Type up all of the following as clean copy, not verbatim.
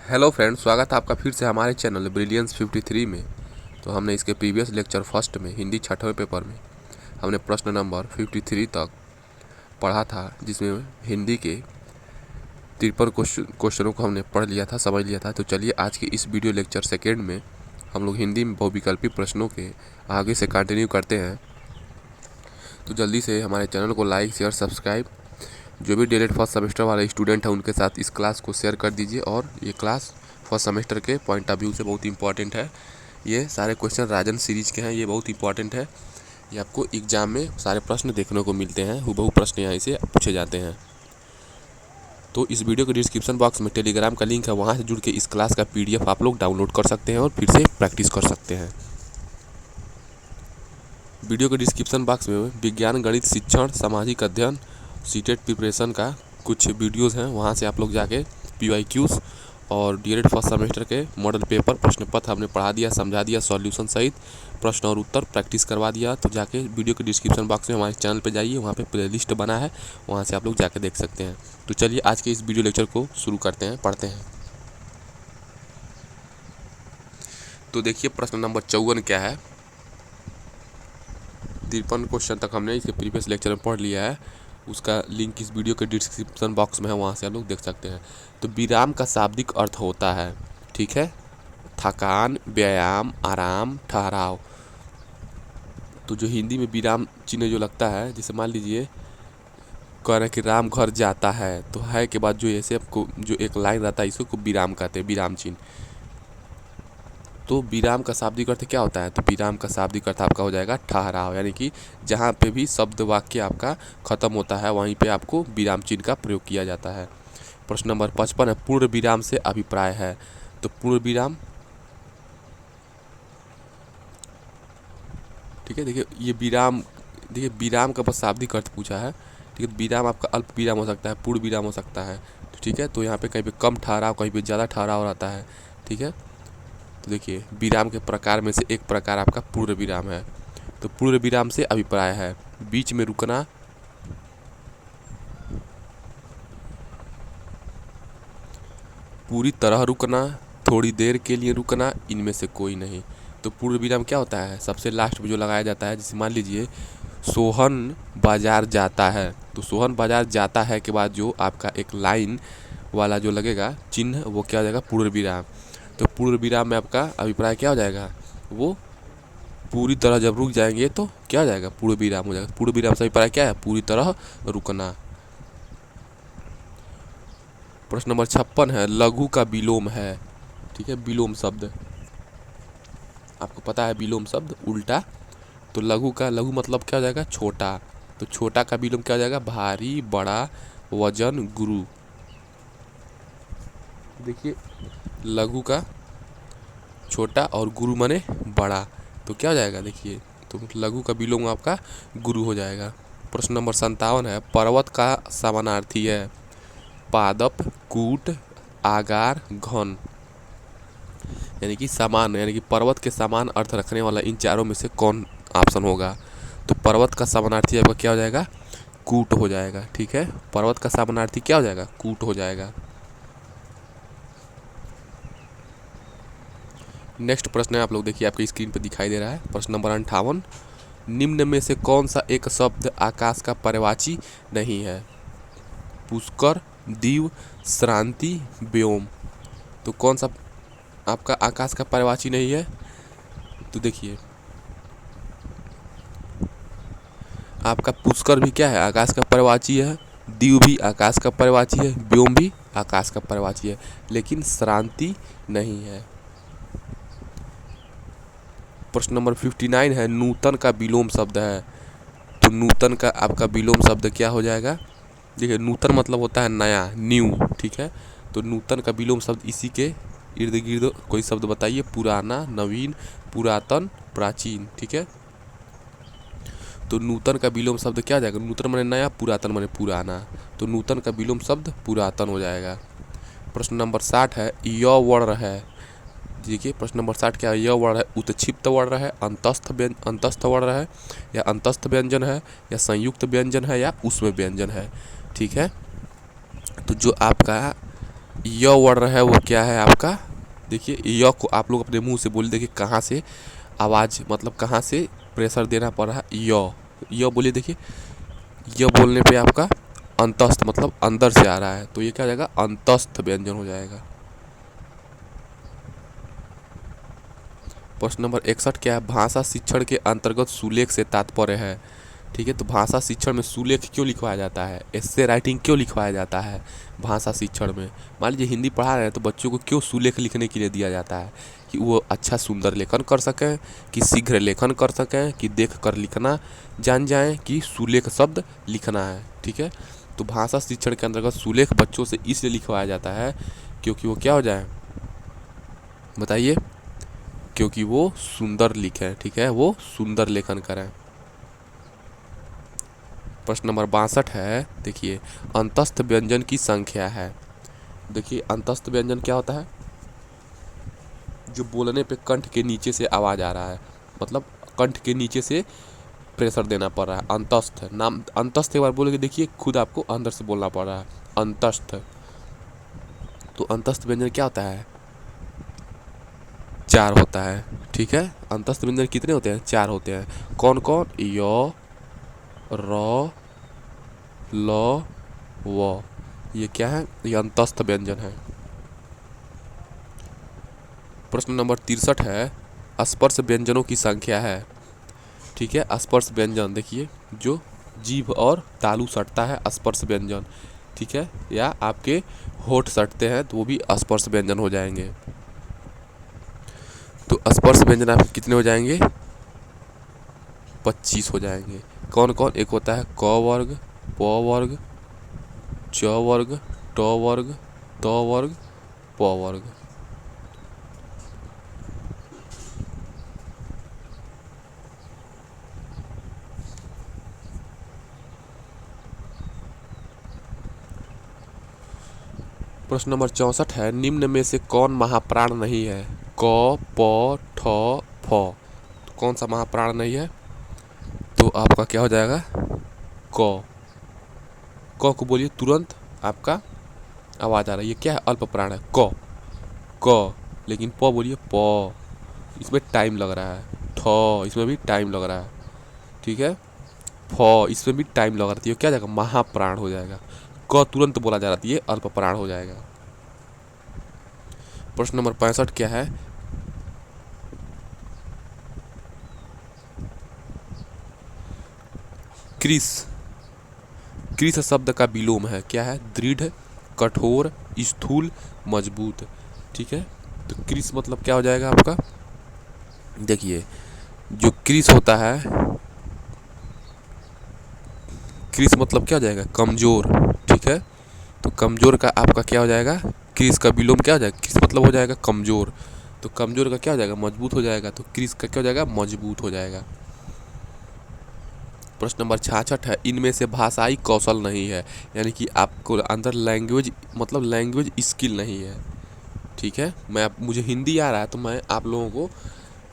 Hello friends, स्वागत है आपका फिर से हमारे चैनल ब्रिलियंस 53 में। तो हमने इसके प्रीवियस लेक्चर फर्स्ट में हिंदी छठवें पेपर में हमने प्रश्न नंबर 53 तक पढ़ा था, जिसमें हिंदी के 53 क्वेश्चनों को हमने पढ़ लिया था, समझ लिया था। तो चलिए आज के इस वीडियो लेक्चर सेकेंड में हम लोग हिंदी में बहुविकल्पी प्रश्नों के आगे से कंटिन्यू करते हैं। तो जल्दी से हमारे चैनल को लाइक, शेयर, सब्सक्राइब, जो भी डीएलएड फर्स्ट सेमेस्टर वाले स्टूडेंट हैं उनके साथ इस क्लास को शेयर कर दीजिए। और ये क्लास फर्स्ट सेमेस्टर के पॉइंट ऑफ व्यू से बहुत इंपॉर्टेंट है। ये सारे क्वेश्चन राजन सीरीज के हैं, ये बहुत इंपॉर्टेंट है। ये आपको एग्जाम में सारे प्रश्न देखने को मिलते हैं, हुबहू प्रश्न यहाँ से पूछे जाते हैं। तो इस वीडियो के डिस्क्रिप्शन बॉक्स में टेलीग्राम का लिंक है, वहाँ से जुड़ के इस क्लास का PDF आप लोग डाउनलोड कर सकते हैं और फिर से प्रैक्टिस कर सकते हैं। वीडियो के डिस्क्रिप्शन बॉक्स में विज्ञान, गणित, शिक्षण, सामाजिक अध्ययन, सीटेट प्रिपरेशन का कुछ वीडियोस हैं, वहाँ से आप लोग जाके PYQs और डीएलएड फर्स्ट सेमेस्टर के मॉडल पेपर प्रश्न पत्र हमने पढ़ा दिया, समझा दिया, सॉल्यूशन सहित प्रश्न और उत्तर प्रैक्टिस करवा दिया। तो जाके वीडियो के डिस्क्रिप्शन बॉक्स में हमारे चैनल पे जाइए, वहाँ पे प्लेलिस्ट बना है, वहाँ से आप लोग जाके देख सकते हैं। तो चलिए आज के इस वीडियो लेक्चर को शुरू करते हैं, पढ़ते हैं। तो देखिए प्रश्न नंबर 54 क्या है। 53 क्वेश्चन तक हमने इसके प्रीवियस लेक्चर में पढ़ लिया है, उसका लिंक इस वीडियो के डिस्क्रिप्शन बॉक्स में है, वहाँ से आप लोग देख सकते हैं। तो विराम का शाब्दिक अर्थ होता है, ठीक है, थकान, व्यायाम, आराम, ठहराव। तो जो हिंदी में विराम चिन्ह जो लगता है, जैसे मान लीजिए कह रहे हैं कि राम घर जाता है, तो है के बाद जो ऐसे आपको जो एक लाइन रहता है इसको विराम कहते हैं, विराम चिन्ह। तो विराम का शाब्दिक अर्थ क्या होता है? तो विराम का शाब्दिक अर्थ आपका हो जाएगा ठहराव, यानी कि जहाँ पे भी शब्द वाक्य आपका खत्म होता है वहीं पे आपको विराम चिन्ह का प्रयोग किया जाता है। प्रश्न नंबर 55 है, पूर्ण विराम से अभिप्राय है। तो पूर्ण विराम, ठीक है, देखिए ये विराम, देखिए विराम का बस शाब्दिक अर्थ पूछा है, ठीक है। विराम आपका अल्प विराम हो सकता है, पूर्ण विराम हो सकता है, ठीक है। तो यहाँ पे कहीं पे कम ठहराव, कहीं पे ज़्यादा ठहराव रहता है, ठीक है। तो देखिए विराम के प्रकार में से एक प्रकार आपका पूर्ण विराम है। तो पूर्ण विराम से अभिप्राय है बीच में रुकना, पूरी तरह रुकना, थोड़ी देर के लिए रुकना, इनमें से कोई नहीं। तो पूर्ण विराम क्या होता है? सबसे लास्ट में जो लगाया जाता है, जैसे मान लीजिए सोहन बाजार जाता है, तो सोहन बाजार जाता है के बाद जो आपका एक लाइन वाला जो लगेगा चिन्ह, वो क्या हो जाएगा? पूर्ण विराम। तो पूर्ण विराम में आपका अभिप्राय क्या हो जाएगा? वो पूरी तरह जब रुक जाएंगे तो क्या हो जाएगा? पूर्ण विराम हो जाएगा। पूर्ण विराम से अभिप्राय क्या है? पूरी तरह रुकना। प्रश्न नंबर 56 है, लघु का विलोम है, ठीक है। विलोम शब्द आपको पता है, विलोम शब्द उल्टा। तो लघु का, लघु मतलब क्या हो जाएगा? छोटा। तो छोटा का विलोम क्या हो जाएगा? भारी, बड़ा, वजन, गुरु। देखिए लघु का छोटा और गुरु माने बड़ा, तो क्या हो जाएगा? देखिए तो लघु का विलोम आपका गुरु हो जाएगा। प्रश्न नंबर 57 है, पर्वत का समानार्थी है। पादप, कूट, आगार, घन, यानी कि समान, यानी कि पर्वत के समान अर्थ रखने वाला इन चारों में से कौन ऑप्शन होगा? तो पर्वत का समानार्थी आपका क्या हो जाएगा? कूट हो जाएगा, ठीक है। पर्वत का समानार्थी क्या हो जाएगा? कूट हो जाएगा। नेक्स्ट प्रश्न है, आप लोग देखिए आपकी स्क्रीन पर दिखाई दे रहा है, प्रश्न नंबर 58, निम्न में से कौन सा एक शब्द आकाश का पर्यायवाची नहीं है? पुष्कर, दीव, श्रांति, व्योम। तो कौन सा आपका आकाश का पर्यायवाची नहीं है? तो देखिए आपका पुष्कर भी क्या है? आकाश का पर्यायवाची है। दीव भी आकाश का पर्यायवाची है। व्योम भी आकाश का पर्यायवाची है, लेकिन श्रांति नहीं है। प्रश्न नंबर 59 है, नूतन का विलोम शब्द है। तो नूतन का आपका विलोम शब्द क्या हो जाएगा? देखिए नूतन मतलब होता है नया, न्यू, ठीक है। तो नूतन का विलोम शब्द इसी के इर्द गिर्द कोई शब्द बताइए। पुराना, नवीन, पुरातन, प्राचीन, ठीक है। तो नूतन का विलोम शब्द क्या हो जाएगा? नूतन माने नया, पुरातन माने पुराना, तो नूतन का विलोम शब्द पुरातन हो जाएगा। प्रश्न नंबर 60 है, य वर्ण है। देखिए प्रश्न नंबर 60 क्या है? यह वर्ण है उत्क्षिप्त वर्ण है, अंतस्थ वर्ण है, या अंतस्थ व्यंजन है, या संयुक्त व्यंजन है, या उसमें व्यंजन है, ठीक है। तो जो आपका य वर्ड है वो क्या है आपका, देखिए य को आप लोग अपने मुंह से बोलिए, देखिए कहाँ से आवाज़ मतलब कहाँ से प्रेशर देना पड़ रहा है। य बोलिए, देखिए य बोलने पे आपका अंतस्थ मतलब अंदर से आ रहा है, तो ये क्या हो जाएगा, अंतस्थ व्यंजन हो जाएगा। प्रश्न नंबर 61 क्या है, भाषा शिक्षण के अंतर्गत सुलेख से तात्पर्य है। ठीक है, तो भाषा शिक्षण में सुलेख क्यों लिखवाया जाता है, एस्से राइटिंग क्यों लिखवाया जाता है भाषा शिक्षण में। मान लीजिए हिंदी पढ़ा रहे हैं तो बच्चों को क्यों सुलेख लिखने के लिए दिया जाता है, कि वो अच्छा सुंदर लेखन कर सकें, कि शीघ्र लेखन कर सकें, कि देख कर लिखना जान जाएं, कि सुलेख शब्द लिखना है। ठीक है, तो भाषा शिक्षण के अंतर्गत सुलेख बच्चों से इसलिए लिखवाया जाता है क्योंकि वो क्या हो जाए, बताइए, क्योंकि वो सुंदर लिखें। ठीक है, वो सुंदर लेखन करें। प्रश्न नंबर 62 है, देखिए अंतस्थ व्यंजन की संख्या है। देखिए अंतस्थ व्यंजन क्या होता है, जो बोलने पे कंठ के नीचे से आवाज़ आ रहा है, मतलब कंठ के नीचे से प्रेशर देना पड़ रहा है, अंतस्थ। नाम अंतस्थ एक बार बोलोगे, देखिए खुद आपको अंदर से बोलना पड़ रहा है, अंतस्थ। तो अंतस्थ व्यंजन क्या होता है, 4 होता है। ठीक है, अंतस्थ व्यंजन कितने होते हैं, 4 होते हैं। कौन कौन, य, र, ल, व, ये क्या है, ये अंतस्थ व्यंजन है। प्रश्न नंबर 63 है, स्पर्श व्यंजनों की संख्या है। ठीक है, स्पर्श व्यंजन देखिए जो जीभ और तालू सटता है स्पर्श व्यंजन। ठीक है, या आपके होठ सटते हैं तो वो भी स्पर्श व्यंजन हो जाएंगे। तो स्पर्श व्यंजन आपके कितने हो जाएंगे, 25 हो जाएंगे। कौन कौन, एक होता है क वर्ग, प वर्ग, च वर्ग, ट वर्ग, त वर्ग, प वर्ग। प्रश्न नंबर 64 है, निम्न में से कौन महाप्राण नहीं है, क, प, ठ, फ। तो कौन सा महाप्राण नहीं है, तो आपका क्या हो जाएगा, क। क को बोलिए तुरंत, आपका आवाज़ आ रहा है, ये क्या है, अल्प प्राण है, क क। लेकिन प बोलिए, प, इसमें टाइम लग रहा है। ठ, इसमें भी टाइम लग रहा है। ठीक है, फ, इसमें भी टाइम लग रहा है, ये क्या जाएगा, महाप्राण हो जाएगा। क तुरंत बोला जा रहा है, ये अल्प प्राण हो जाएगा। प्रश्न नंबर 65 क्या है, क्रिस, क्रिस शब्द का विलोम है, क्या है, दृढ़, कठोर, स्थूल, मजबूत। ठीक है, तो क्रिस मतलब क्या हो जाएगा आपका, देखिए जो क्रिस होता है, क्रिस मतलब क्या हो जाएगा, कमजोर। ठीक है, तो कमजोर का आपका क्या हो जाएगा, क्रिस का विलोम क्या हो जाएगा, क्रिस मतलब हो जाएगा कमजोर। तो कमजोर का क्या हो जाएगा, मजबूत हो जाएगा, तो क्रिस का क्या हो जाएगा, मजबूत हो जाएगा। प्रश्न नंबर 66 है, इनमें से भाषाई कौशल नहीं है, यानी कि आपको अंदर लैंग्वेज मतलब लैंग्वेज स्किल नहीं है। ठीक है, मुझे हिंदी आ रहा है तो मैं आप लोगों को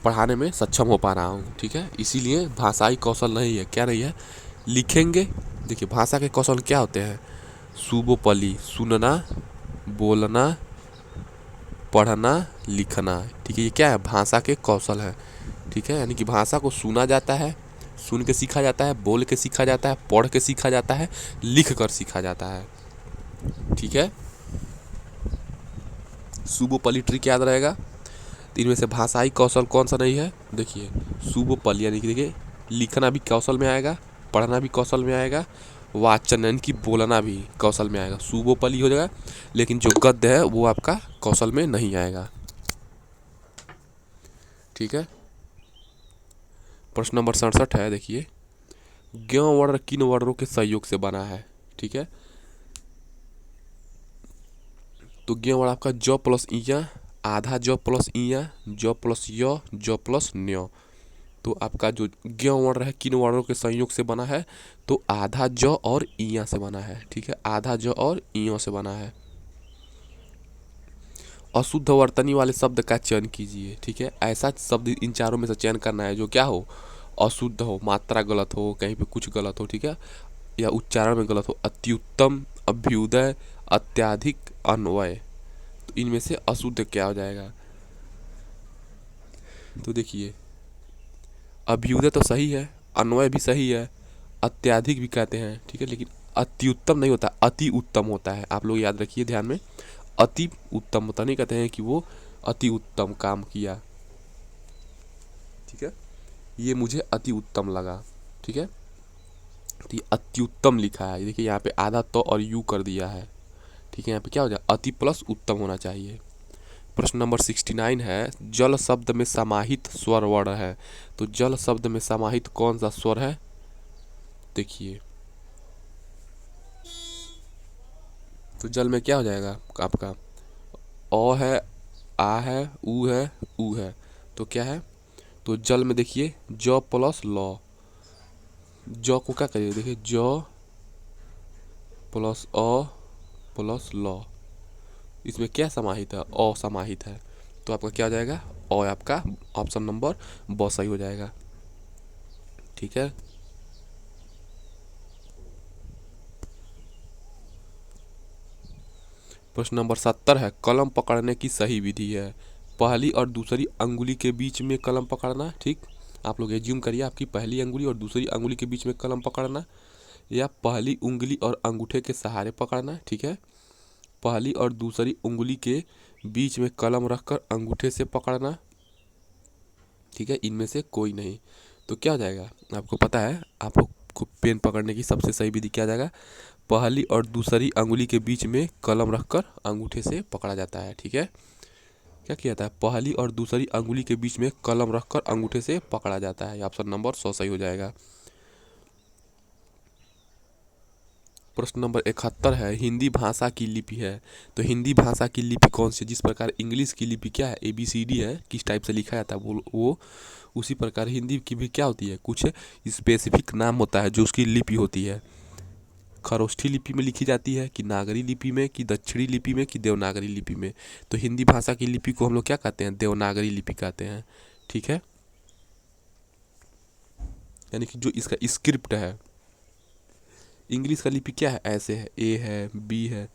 पढ़ाने में सक्षम हो पा रहा हूँ। ठीक है, इसीलिए भाषाई कौशल नहीं है, क्या नहीं है, लिखेंगे। देखिए भाषा के कौशल क्या होते हैं, सुबोपली, सुनना, बोलना, पढ़ना, लिखना। ठीक है, ये क्या है, भाषा के कौशल है। ठीक है, यानी कि भाषा को सुना जाता है, सुन के सीखा जाता है, बोल के सीखा जाता है, पढ़ के सीखा जाता है, लिख कर सीखा जाता है। ठीक है, सुबोपली ट्रिक याद रहेगा। तो इनमें से भाषाई कौशल कौन सा नहीं है, देखिए सुबोपली, यानी कि देखिए लिखना भी कौशल में आएगा, पढ़ना भी कौशल में आएगा, वाचन यानी कि बोलना भी कौशल में आएगा, सुबोपली हो जाएगा। लेकिन जो गद्य है वो आपका कौशल में नहीं आएगा। ठीक है, प्रश्न नंबर 67 है, देखिए ज्ञ वर्ण किन वर्णों के सहयोग से बना है। ठीक है, तो ज्ञ वर्ण आपका ज प्लस इया, आधा ज प्लस इया, ज प्लस य, ज प्लस न्य। तो आपका जो ज्ञ वर्ण है किन वर्णों के संयोग से बना है, तो आधा ज और इया से बना है। ठीक है, आधा ज और इयों से बना है। अशुद्ध वर्तनी वाले शब्द का चयन कीजिए। ठीक है, ऐसा शब्द इन चारों में से चयन करना है जो क्या हो, अशुद्ध हो, मात्रा गलत हो, कहीं पे कुछ गलत हो। ठीक है, या उच्चारण में गलत हो, अत्युत्तम, अभ्युदय, अत्याधिक, अन्वय। तो इनमें से अशुद्ध क्या हो जाएगा? तो देखिए, अभ्युदय तो सही है, अन्वय भी सही है, अत्याधिक भी कहते हैं, ठीक है, लेकिन अति उत्तम नहीं होता, अति उत्तम होता है। आप लोग याद रखिए ध्यान में, अति उत्तम होता नहीं, कहते हैं कि वो अति उत्तम काम किया, ठीक है, ये मुझे अति उत्तम लगा, ठीक है, तो ये अति उत्तम लिखा है। देखिए यहाँ पे आधा तो और यू कर दिया है, ठीक है, यहाँ पे क्या हो जाए, अति प्लस उत्तम होना चाहिए। प्रश्न नंबर 69 है, जल शब्द में समाहित स्वर वर्ण है। तो जल शब्द में समाहित कौन सा स्वर है? देखिए, तो जल में क्या हो जाएगा आपका, अ है, आ है, उ है, तो क्या है, तो जल में देखिए ज प्लस ल, ज को क्या करिए, देखिए ज प्लस अ प्लस ल, इसमें क्या समाहित है, अ समाहित है, तो आपका क्या हो जाएगा, अ आपका ऑप्शन नंबर ब सही हो जाएगा, ठीक है। प्रश्न नंबर 70 है, कलम पकड़ने की सही विधि है। पहली और दूसरी अंगुली के बीच में कलम पकड़ना, ठीक, आप लोग एज्यूम करिए आपकी पहली अंगुली और दूसरी अंगुली के बीच में कलम पकड़ना, या पहली उंगली और अंगूठे के सहारे पकड़ना, ठीक है, पहली और दूसरी उंगली के बीच में कलम रखकर अंगूठे से पकड़ना, ठीक है, इनमें से कोई नहीं। तो क्या हो जाएगा, आपको पता है, आपको पेन पकड़ने की सबसे सही विधि क्या जाएगा, पहली और दूसरी अंगुली के बीच में कलम रखकर अंगूठे से पकड़ा जाता है, ठीक है, क्या किया जाता है, पहली और दूसरी अंगुली के बीच में कलम रखकर अंगूठे से पकड़ा जाता है, ऑप्शन नंबर 100 सही हो जाएगा। प्रश्न नंबर 71 है, हिंदी भाषा की लिपि है। तो हिंदी भाषा की लिपि कौन सी, जिस प्रकार इंग्लिश की लिपि क्या है, ABCD है, किस टाइप से लिखा जाता है वो उसी प्रकार हिंदी की भी क्या होती है, कुछ स्पेसिफिक नाम होता है जो उसकी लिपि होती है। खरोष्ठी लिपि में लिखी जाती है कि नागरी लिपि में कि दक्षिणी लिपि में कि देवनागरी लिपि में। तो हिंदी भाषा की लिपि को हम लोग क्या कहते हैं, देवनागरी लिपि कहते हैं, ठीक है, यानी कि जो इसका स्क्रिप्ट है। इंग्लिश का लिपि क्या है, ऐसे है, ए है, बी है,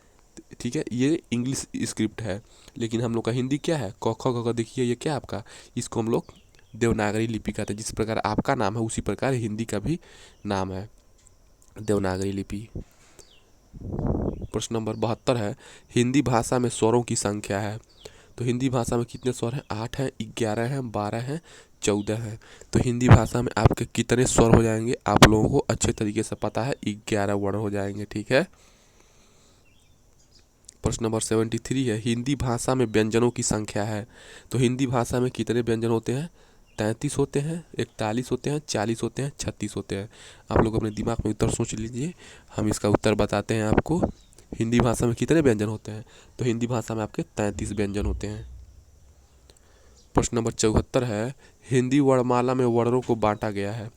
ठीक है, ये इंग्लिश स्क्रिप्ट है, लेकिन हम लोग का हिंदी क्या है, क ख ग घ, देखिए ये क्या है आपका, इसको हम लोग देवनागरी लिपि कहते हैं। जिस प्रकार आपका नाम है उसी प्रकार हिंदी का भी नाम है, देवनागरी लिपि। प्रश्न नंबर 72 है, हिंदी भाषा में स्वरों की संख्या है। तो हिंदी भाषा में कितने स्वर हैं, 8 हैं, 11 हैं, 12 हैं, 14 हैं। तो हिंदी भाषा में आपके कितने स्वर हो जाएंगे, आप लोगों को अच्छे तरीके से पता है, 11 वर्ण हो जाएंगे, ठीक है। प्रश्न नंबर 73 है, हिंदी भाषा में व्यंजनों की संख्या है। तो हिंदी भाषा में कितने व्यंजन होते हैं, 33 होते हैं, 41 होते हैं, 40 होते हैं, 36 होते हैं। आप लोग अपने दिमाग में उत्तर सोच लीजिए, हम इसका उत्तर बताते हैं आपको। हिंदी भाषा में कितने व्यंजन होते हैं, तो हिंदी भाषा में आपके 33 व्यंजन होते हैं। प्रश्न नंबर 74 है, हिंदी वर्णमाला में वर्णों को बांटा गया है।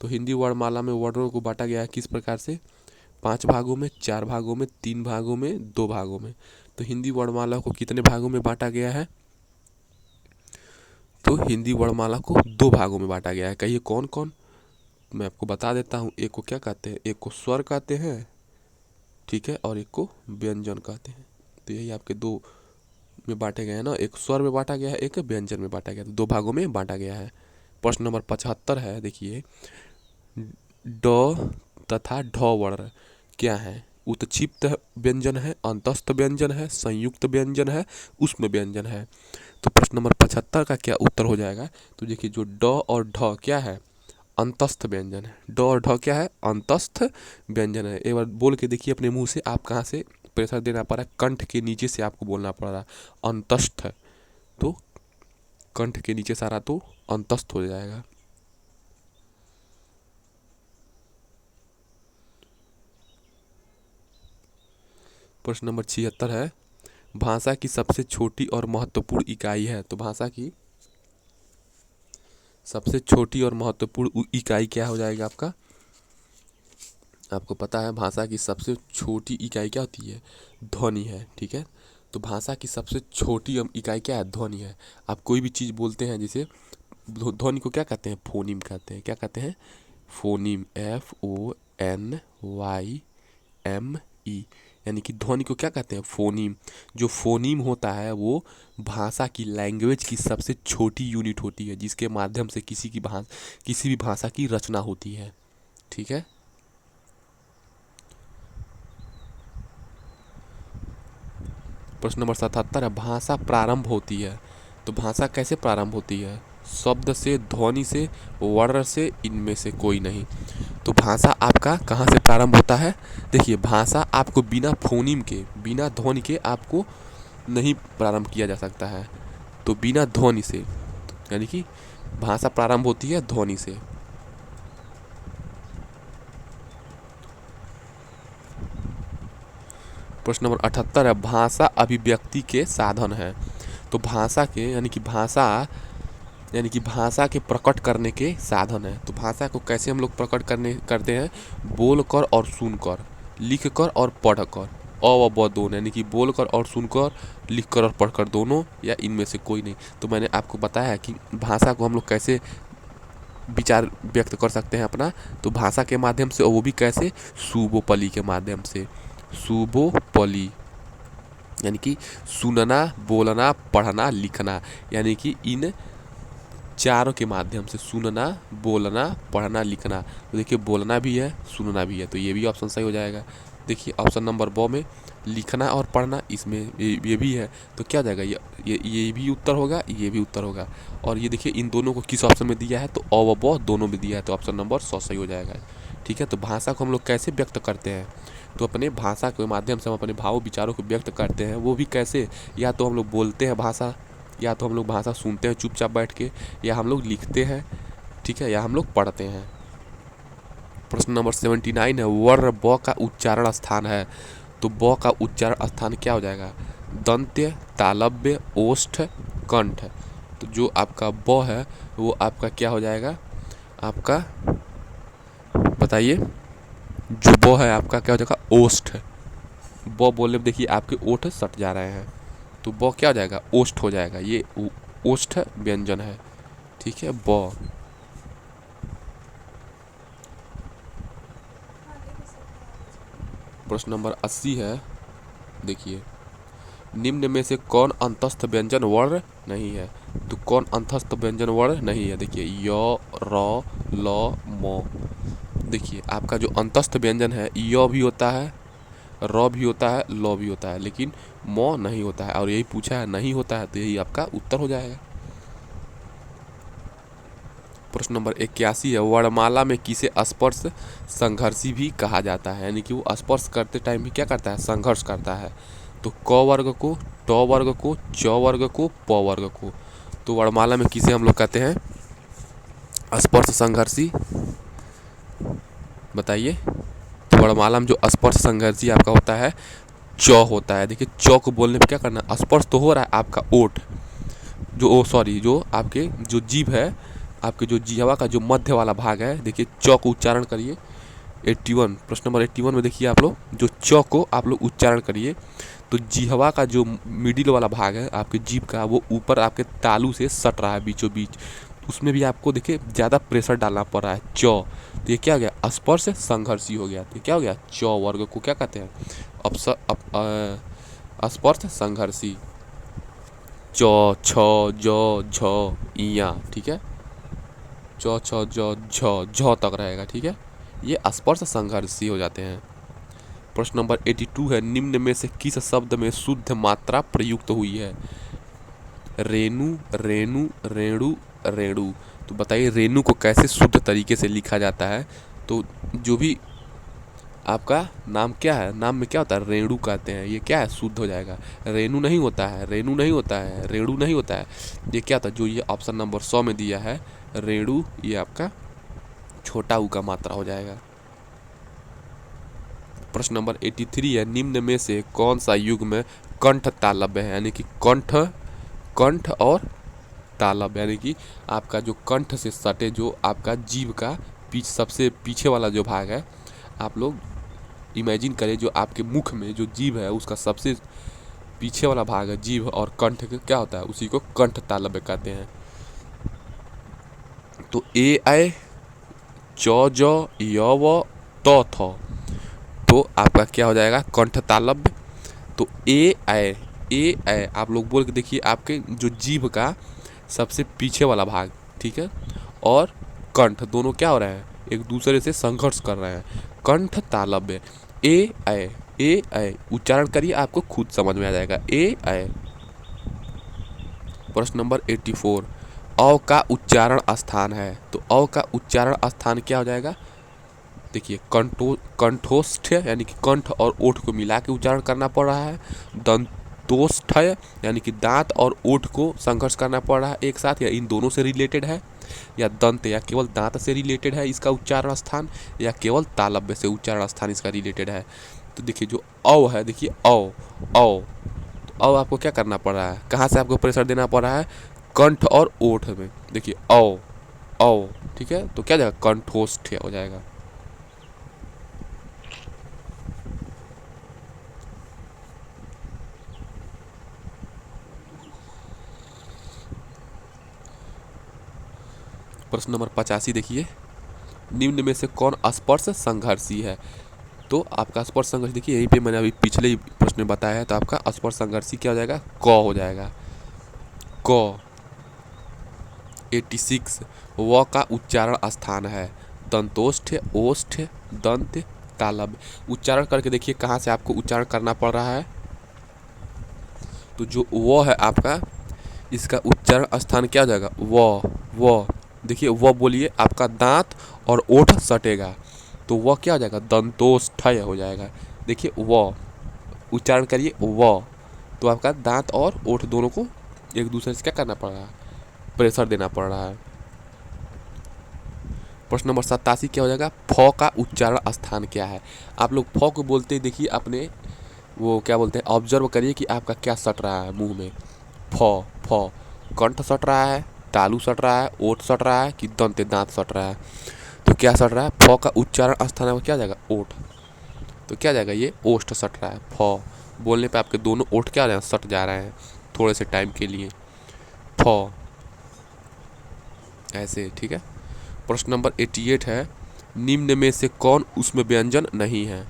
तो हिंदी वर्णमाला में वर्णों को बांटा गया है किस प्रकार से, 5 भागों में, 4 भागों में, 3 भागों में, 2 भागों में। तो हिंदी वर्णमाला को कितने भागों में बांटा गया है, तो हिंदी वर्णमाला को 2 भागों में बांटा गया है। कहिए कौन कौन, मैं आपको बता देता हूँ। एक को क्या कहते हैं, एक को स्वर कहते हैं, ठीक है, और एक को व्यंजन कहते हैं। तो यही आपके 2 में बांटे गए हैं ना, एक स्वर में बांटा गया है, एक व्यंजन में बांटा गया है, तो 2 भागों में बांटा गया है। प्रश्न नंबर 75 है, देखिए, ड तथा ढ वर्ण क्या है, उत्क्षिप्त व्यंजन है, अंतस्थ व्यंजन है, संयुक्त व्यंजन है, उष्म व्यंजन है। तो प्रश्न नंबर 75 का क्या उत्तर हो जाएगा, तो देखिए जो ड और ढ क्या है, अंतस्थ व्यंजन है। ड और ढ क्या है, अंतस्थ व्यंजन है। एक बार बोल के देखिए अपने मुंह से, आप कहाँ से प्रेशर देना पड़ रहा है, कंठ के नीचे से आपको बोलना पड़ रहा है, अंतस्थ, तो कंठ के नीचे सारा तो अंतस्थ हो जाएगा। प्रश्न नंबर 76 है, भाषा की सबसे छोटी और महत्वपूर्ण इकाई है। तो भाषा की सबसे छोटी और महत्वपूर्ण इकाई क्या हो जाएगा आपका, आपको पता है भाषा की सबसे छोटी इकाई क्या होती है, ध्वनि है, ठीक है। तो भाषा की सबसे छोटी इकाई क्या है, ध्वनि है। आप कोई भी चीज़ बोलते हैं, जैसे ध्वनि को क्या कहते हैं, फोनीम कहते हैं। क्या कहते हैं, फोनीम, FONYME। यानी कि ध्वनि को क्या कहते हैं, फोनीम। जो फोनीम होता है वो भाषा की, लैंग्वेज की सबसे छोटी यूनिट होती है जिसके माध्यम से किसी भी भाषा की रचना होती है। ठीक है। प्रश्न नंबर 77 है, भाषा प्रारंभ होती है। तो भाषा कैसे प्रारंभ होती है, शब्द से, ध्वनि से, वर्ण से, इनमें से कोई नहीं। तो भाषा आपका कहाँ से प्रारंभ होता है, देखिए भाषा आपको बिना फोनीम के, बिना ध्वनि के आपको नहीं प्रारंभ किया जा सकता है। तो बिना ध्वनि से, यानी कि भाषा प्रारंभ होती है ध्वनि से। प्रश्न नंबर 78 है, भाषा अभिव्यक्ति के साधन है। तो भाषा के यानी कि भाषा के प्रकट करने के साधन है। तो भाषा को कैसे हम लोग प्रकट करते हैं, बोल कर और सुनकर, लिख कर और पढ़ कर, अ व ब दोनों, यानी कि बोल कर और सुनकर, लिख कर और पढ़ कर दोनों, या इनमें से कोई नहीं। तो मैंने आपको बताया है कि भाषा को हम लोग कैसे विचार व्यक्त कर सकते हैं अपना, तो भाषा के माध्यम से, और वो भी कैसे, सुबोपली के माध्यम से। सुबोपली यानी कि सुनना, बोलना, पढ़ना, लिखना, यानी कि इन चारों के माध्यम से, सुनना, बोलना, पढ़ना, लिखना। तो देखिए बोलना भी है, सुनना भी है, तो ये भी ऑप्शन सही हो जाएगा। देखिए ऑप्शन नंबर ब में लिखना और पढ़ना, इसमें ये भी है, तो क्या हो जाएगा, ये भी उत्तर होगा, ये भी उत्तर होगा। और ये देखिए इन दोनों को किस ऑप्शन में दिया है, तो अ व ब दोनों में दिया है, तो ऑप्शन नंबर 100 सही हो जाएगा। ठीक है। तो भाषा को हम लोग कैसे व्यक्त करते हैं, तो अपने भाषा के माध्यम से हम अपने भाव विचारों को व्यक्त करते हैं। वो भी कैसे, या तो हम लोग बोलते हैं भाषा, या तो हम लोग भाषा सुनते हैं चुपचाप बैठ के, या हम लोग लिखते हैं, ठीक है, या हम लोग पढ़ते हैं। प्रश्न नंबर 79 है, वर्ण ब का उच्चारण स्थान है। तो ब का उच्चारण स्थान क्या हो जाएगा, दंत्य, तालव्य, ओष्ठ, कंठ। तो जो आपका ब है वो आपका क्या हो जाएगा, आपका बताइए, जो ब है आपका क्या हो जाएगा, ओष्ठ। ब बोलने में देखिए आपके ओठ सट जा रहे हैं, तो ब क्या हो जाएगा, ओष्ठ हो जाएगा। ये ओष्ठ व्यंजन है। ठीक है। ब प्रश्न नंबर 80 है, देखिए, निम्न में से कौन अंतस्थ व्यंजन वर्ण नहीं है। तो कौन अंतस्थ व्यंजन वर्ण नहीं है, देखिए य, र, ल, म। देखिए आपका जो अंतस्थ व्यंजन है, य भी होता है, र भी होता है, ल भी होता है, लेकिन म नहीं होता है, और यही पूछा है नहीं होता है, तो यही आपका उत्तर हो जाएगा। प्रश्न नंबर 81 है, वर्णमाला में किसे स्पर्श संघर्षी भी कहा जाता है, यानी कि वो स्पर्श करते टाइम भी क्या करता है, संघर्ष करता है। तो क वर्ग को, ट वर्ग को, च वर्ग को, प वर्ग को। तो वर्णमाला में किसे हम लोग कहते हैं स्पर्श संघर्षी, बताइए। तो वर्णमाला में जो स्पर्श संघर्षी आपका होता है, च होता है। देखिए च को बोलने पे क्या करना, स्पर्श तो हो रहा है आपका ओठ, जो आपके जो जीभ है, आपके जो जिह्वा का जो मध्य वाला भाग है, देखिए च को उच्चारण करिए। 81 प्रश्न नंबर 81 में देखिए आप लोग जो च को आप लोग उच्चारण करिए, तो जिह्वा का जो मिडिल वाला भाग है आपके जीभ का, वो ऊपर आपके तालू से सट रहा है बीचों बीच, उसमें भी आपको देखिए ज़्यादा प्रेशर डालना पड़ रहा है, च। तो ये क्या हो गया, स्पर्श संघर्षी हो गया। तो क्या हो गया, च वर्ग को क्या कहते हैं, स्पर्श संघर्षी। च, छ, ज, झ, इया, ठीक है, च, छ, ज, झ तक रहेगा। ठीक है, ये स्पर्श संघर्षी हो जाते हैं। प्रश्न नंबर 82 है, निम्न में से किस शब्द में शुद्ध मात्रा प्रयुक्त हुई है। रेणु, रेणु, रेणु, रेणु। तो बताइए रेणु को कैसे शुद्ध तरीके से लिखा जाता है। तो जो भी आपका नाम क्या है, नाम में क्या होता है, रेणु कहते हैं, ये क्या है, शुद्ध हो जाएगा। रेणु नहीं होता है, रेणु नहीं होता है, रेणु नहीं होता है, ये क्या था, जो ये ऑप्शन नंबर 100 में दिया है रेणु, ये आपका छोटा ऊ का मात्रा हो जाएगा। प्रश्न नंबर 83 है, निम्न में से कौन सा युग में कंठ तालव्य है, यानी कि कंठ और तालव्य, यानी कि आपका जो कंठ से सटे, जो आपका जीभ का सबसे पीछे वाला जो भाग है, आप लोग इमेजिन करें, जो आपके मुख में जो जीभ है उसका सबसे पीछे वाला भाग है जीभ, और कंठ क्या होता है, उसी को कंठ तालव्य कहते हैं। तो ए, ऐ, च, ज, य, व, त, थ। तो आपका क्या हो जाएगा, कंठ तालव्य। तो ए आप लोग बोल के देखिए, आपके जो जीभ का सबसे पीछे वाला भाग, ठीक है, और कंठ दोनों क्या हो रहे हैं, एक दूसरे से संघर्ष कर रहे हैं। कंठ तालव्य, ए उच्चारण करिए, आपको खुद समझ में आ जाएगा। ए। प्रश्न नंबर 84, अ का उच्चारण स्थान है। तो अ का उच्चारण स्थान क्या हो जाएगा, देखिए कंठोष्ठ यानी कि कंठ और ओठ को मिला के उच्चारण करना पड़ रहा है। दंतोष्ठ यानी कि दांत और ओठ को संघर्ष करना पड़ रहा है एक साथ, या इन दोनों से रिलेटेड है, या दंत या केवल दांत से रिलेटेड है इसका उच्चारण स्थान, या केवल तालव्य से उच्चारण स्थान इसका रिलेटेड है। तो देखिए जो औ है, देखिए औ तो औ आपको क्या करना पड़ रहा है, कहाँ से आपको प्रेशर देना पड़ रहा है, कंठ और ओठ में। देखिए औ, ठीक है, तो क्या जाएगा, कंठोष्ठ हो जाएगा। प्रश्न नंबर 85 देखिए, निम्न में से कौन स्पर्श संघर्षी है। तो आपका स्पर्श संघर्ष देखिए, यहीं पे मैंने अभी पिछले ही प्रश्न में बताया है, तो आपका स्पर्श संघर्षी क्या हो जाएगा, क हो जाएगा। क। 86, व का उच्चारण स्थान है। दंतोष्ठ, ओष्ठ, दंत, तालव्य। उच्चारण करके देखिए कहाँ से आपको उच्चारण करना पड़ रहा है। तो जो व है आपका, इसका उच्चारण स्थान क्या हो जाएगा, व। देखिए व बोलिए, आपका दांत और ओठ सटेगा, तो वह क्या हो जाएगा, दंतोष्ठ हो जाएगा। देखिए व उच्चारण करिए, व, तो आपका दांत और ओठ दोनों को एक दूसरे से क्या करना पड़ रहा है, प्रेशर देना पड़ रहा है। प्रश्न नंबर 87 क्या हो जाएगा, फ का उच्चारण स्थान क्या है। आप लोग फ को बोलते ही देखिए अपने वो क्या बोलते हैं, ऑब्जर्व करिए कि आपका क्या सट रहा है मुंह में। फ कंठ सट रहा है, तालू सट रहा है, ओठ सट रहा है, कि दांत सट रहा है। तो क्या सट रहा है, फ का उच्चारण स्थान है वो क्या जाएगा, ओठ। तो क्या जाएगा, ये ओष्ठ सट रहा है। फ बोलने पे आपके दोनों ओठ क्या हो रहे हैं, सट जा रहे हैं थोड़े से टाइम के लिए। फ ऐसे, ठीक है। प्रश्न नंबर 88 है, निम्न में से कौन उसमें व्यंजन नहीं है,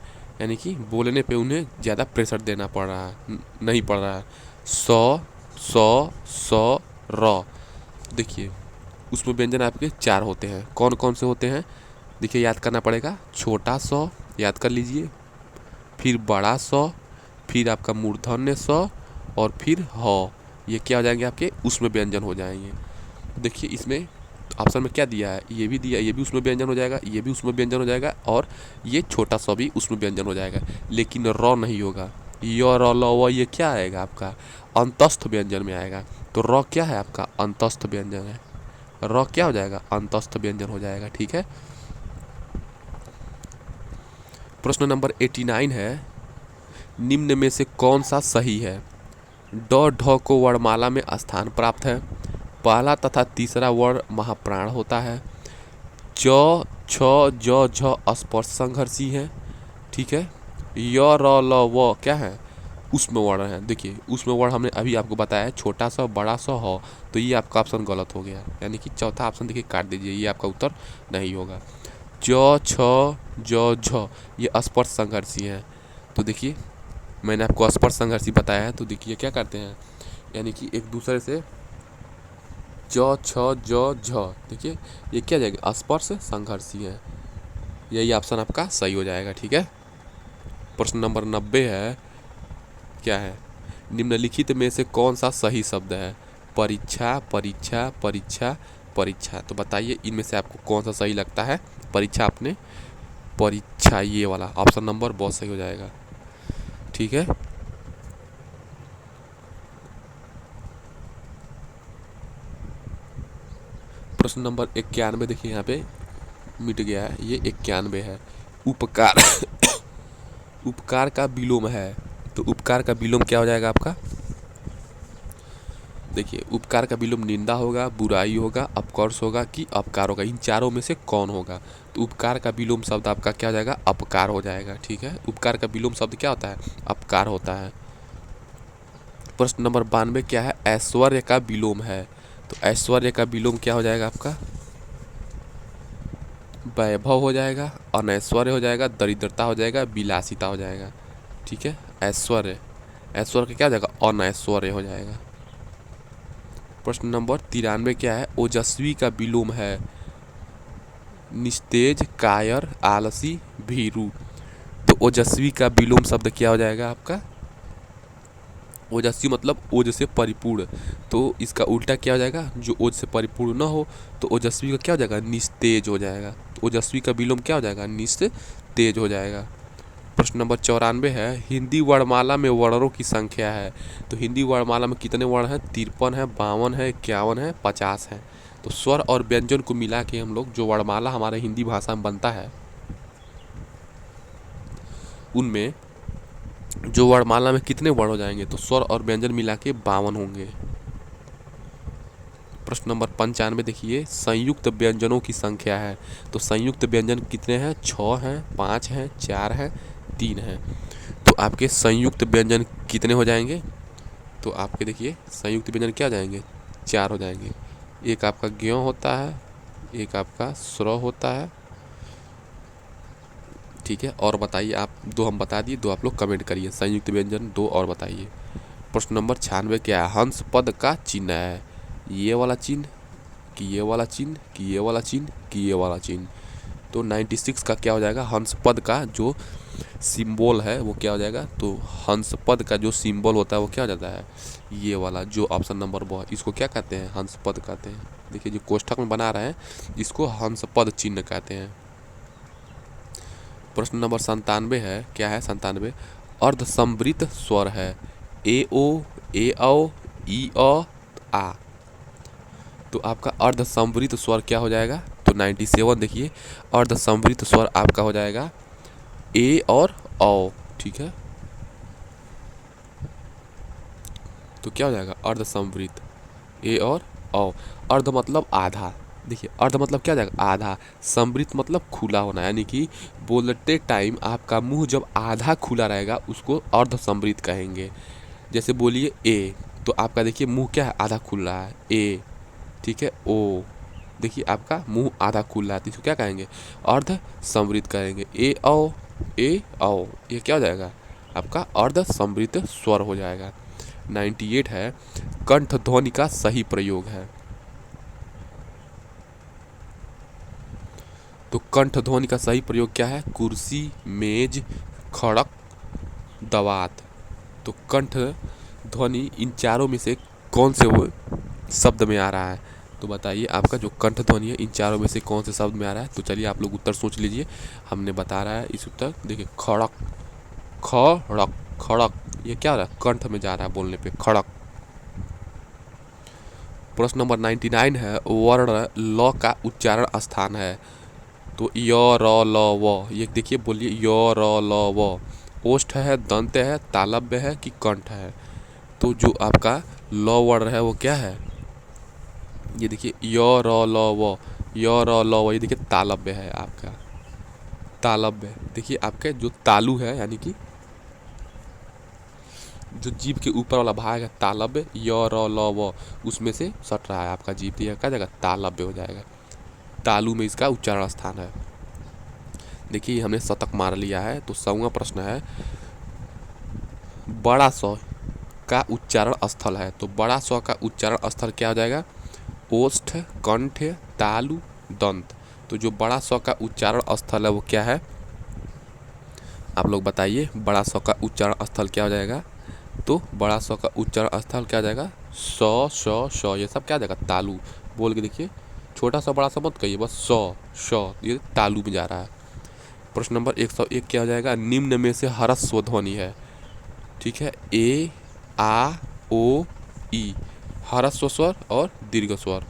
यानी कि बोलने पे उन्हें ज़्यादा प्रेशर देना पड़ रहा है, नहीं पड़ रहा है। स र। देखिए उसमें व्यंजन आपके 4 होते हैं, कौन कौन से होते हैं, देखिए याद करना पड़ेगा। छोटा स याद कर लीजिए, फिर बड़ा स, फिर आपका मूर्धन्य स, और फिर ह। ये क्या हो जाएंगे, आपके उसमें व्यंजन हो जाएंगे। देखिए इसमें ऑप्शन में क्या दिया है, ये भी दिया, ये भी उसमें व्यंजन हो जाएगा, ये भी उसमें व्यंजन हो जाएगा, और ये छोटा सा भी उसमें व्यंजन हो जाएगा, लेकिन र नहीं होगा। य र ल व ये क्या आएगा, आपका अंतस्थ व्यंजन में आएगा। तो र क्या है, आपका अंतस्थ व्यंजन है। र क्या हो जाएगा, अंतस्थ व्यंजन हो जाएगा, ठीक है। प्रश्न नंबर 89 है, निम्न में से कौन सा सही है। ड ढ को वर्णमाला में स्थान प्राप्त है। पहला तथा तीसरा वर्ण महाप्राण होता है। च छ ज झ स्पर्श संघर्षी है, ठीक है। य र ल व क्या है, उसमें वर्ण है। देखिए उसमें वर्ण हमने अभी आपको बताया है, छोटा सा, बड़ा सा, ह। तो ये आपका ऑप्शन गलत हो गया, यानी कि चौथा ऑप्शन देखिए काट दीजिए, ये आपका उत्तर नहीं होगा। च छ ज झ ये स्पर्श संघर्षी हैं। तो देखिए मैंने आपको स्पर्श संघर्षी बताया है, तो देखिए क्या करते हैं, यानी कि एक दूसरे से ज छ ज झ, देखिए ये क्या जाएगा, स्पर्श संघर्षी है। यही ऑप्शन आपका सही हो जाएगा, ठीक है। प्रश्न नंबर 90 है, क्या है, निम्नलिखित में से कौन सा सही शब्द है। परीक्षा परीक्षा परीक्षा परीक्षा। तो बताइए इनमें से आपको कौन सा सही लगता है। परीक्षा आपने परीक्षा, ये वाला ऑप्शन नंबर बहुत सही हो जाएगा, ठीक है। प्रश्न नंबर 91 देखिए, यहाँ पे मिट गया है, ये 91 है। उपकार उपकार का विलोम है। तो उपकार का विलोम क्या हो जाएगा आपका, देखिए उपकार का विलोम निंदा होगा, बुराई होगा, अपकर्ष होगा, कि अपकार होगा। इन चारों में से कौन होगा। तो उपकार का विलोम शब्द आपका क्या हो जाएगा, अपकार हो जाएगा, ठीक है। उपकार का विलोम शब्द क्या होता है, अपकार होता है। प्रश्न नंबर 92 क्या है, ऐश्वर्य का विलोम है। तो ऐश्वर्य का विलोम क्या हो जाएगा आपका, वैभव हो जाएगा, अनैश्वर्य हो जाएगा, दरिद्रता हो जाएगा, विलासिता हो जाएगा। ठीक है, ऐश्वर्य, ऐश्वर्य का क्या हो जाएगा, अनैश्वर्य हो जाएगा। प्रश्न नंबर 93 क्या है, ओजस्वी का विलोम है निस्तेज, कायर, आलसी, भीरू। तो ओजस्वी का विलोम शब्द क्या हो जाएगा आपका, ओजस्वी मतलब ओज से परिपूर्ण, तो इसका उल्टा क्या हो जाएगा, जो ओज से परिपूर्ण न हो तो ओजस्वी का क्या हो जाएगा, निस्तेज हो जाएगा। ओजस्वी का विलोम क्या हो जाएगा, निस्तेज हो जाएगा। प्रश्न नंबर 94 है, हिंदी वर्णमाला में वर्णों की संख्या है। तो हिंदी वर्णमाला में कितने वर्ण हैं, 53 है, 52 है, 51 है, 50 है। तो स्वर और व्यंजन को मिला के हम लोग जो वर्णमाला हमारे हिंदी भाषा में बनता है, उनमें जो वर्णमाला में कितने वर्ण हो जाएंगे, तो स्वर और व्यंजन मिला के 52 होंगे। प्रश्न नंबर 95 देखिए, संयुक्त व्यंजनों की संख्या है। तो संयुक्त व्यंजन कितने हैं, 6 हैं, 5 हैं, 4 हैं, 3 हैं। तो आपके संयुक्त व्यंजन कितने हो जाएंगे, तो आपके देखिए संयुक्त व्यंजन क्या हो जाएंगे, 4 हो जाएंगे। एक आपका ज्ञ होता है, एक आपका स्र होता है। ठीक है, और बताइए आप, 2 हम बता दिए, 2 आप लोग कमेंट करिए, संयुक्त व्यंजन 2 और बताइए। प्रश्न नंबर 96 क्या है, हंस पद का चिन्ह है, ये वाला चिन्ह कि ये वाला चिन्ह कि ये वाला चिन्ह कि ये वाला चिन्ह। तो 96 का क्या हो जाएगा, हंस पद का जो सिंबल है वो क्या हो जाएगा, तो हंस पद का जो सिंबल होता है वो क्या हो जाता है, ये वाला जो ऑप्शन नंबर वो है, इसको क्या कहते हैं, हंस पद कहते हैं। देखिए जो कोष्ठक में बना रहे हैं इसको हंस पद चिन्ह कहते हैं। प्रश्न नंबर 97 है, क्या है 97, अर्धसंवृत स्वर है, ए ओ, ए औ, ई अ, आ। तो आपका अर्धसंवृत स्वर क्या हो जाएगा, तो 97 देखिए, अर्धसंवृत स्वर आपका हो जाएगा ए और औ। ठीक है, तो क्या हो जाएगा, अर्धसंवृत ए और औ। अर्ध मतलब आधा, देखिए अर्ध मतलब क्या हो जाएगा, आधा। संवृत मतलब खुला होना, यानी कि बोलते टाइम आपका मुंह जब आधा खुला रहेगा उसको अर्धसंवृत कहेंगे। जैसे बोलिए ए, तो आपका देखिए मुंह क्या है, आधा खुल रहा है, ए। ठीक है, ओ, देखिए आपका मुंह आधा खुल रहा है, तो इसको क्या कहेंगे, अर्ध संवृत कहेंगे। ए औ, ए औ, ये क्या हो जाएगा, आपका अर्ध संवृत स्वर हो जाएगा। 98 है, कंठ ध्वनि का सही प्रयोग है। तो कंठ ध्वनि का सही प्रयोग क्या है, कुर्सी, मेज, खड़क, दवात। तो कंठ ध्वनि इन चारों में से कौन से वो शब्द में आ रहा है, तो बताइए आपका जो कंठ ध्वनि है इन चारों में से कौन से शब्द में आ रहा है। तो चलिए आप लोग उत्तर सोच लीजिए, हमने बता रहा है इस उत्तर, देखिए खड़क, खड़क, खड़क, ये क्या हो रहा है, कंठ में जा रहा है बोलने पे, खड़क। प्रश्न नंबर 99 है, वर्ण ल का उच्चारण स्थान है। तो य र ल व, ये देखिए बोलिए य र ल व, ओष्ठ है, दंत है, तालव्य है कि कंठ है। तो जो आपका ल वर्ण है वो क्या है, ये देखिए य र ल व, य र ल व, ये देखिए तालव्य है आपका, तालव्य। देखिए आपके जो तालु है, यानी कि जो जीभ के ऊपर वाला भाग है तालव्य, य र ल व, उसमें से सट रहा है आपका जीभ, तो यह क्या जाएगा, तालव्य हो जाएगा। तालु में इसका उच्चारण स्थान है। देखिए हमने शतक मार लिया है। तो 100वां प्रश्न है, बड़ा स का उच्चारण स्थल है। तो बड़ा स का उच्चारण स्थल क्या हो जाएगा, ओष्ठ, कंठ, तालु, दंत। तो जो बड़ा स का उच्चारण स्थल है वो क्या है, आप लोग बताइए, बड़ा स का उच्चारण स्थल क्या हो जाएगा। तो बड़ा स का उच्चारण स्थल क्या हो जाएगा, स, श, ये सब क्या हो जाएगा, तालु। बोल के देखिए, छोटा सा बड़ा सा मत कहिए, बस स, ये तालु में जा रहा है। प्रश्न नंबर 101 क्या हो जाएगा, निम्न में से ह्रस्व ध्वनि है। ठीक है, ए, आ, ओ, ई, ह्रस्व स्वर और दीर्घ स्वर।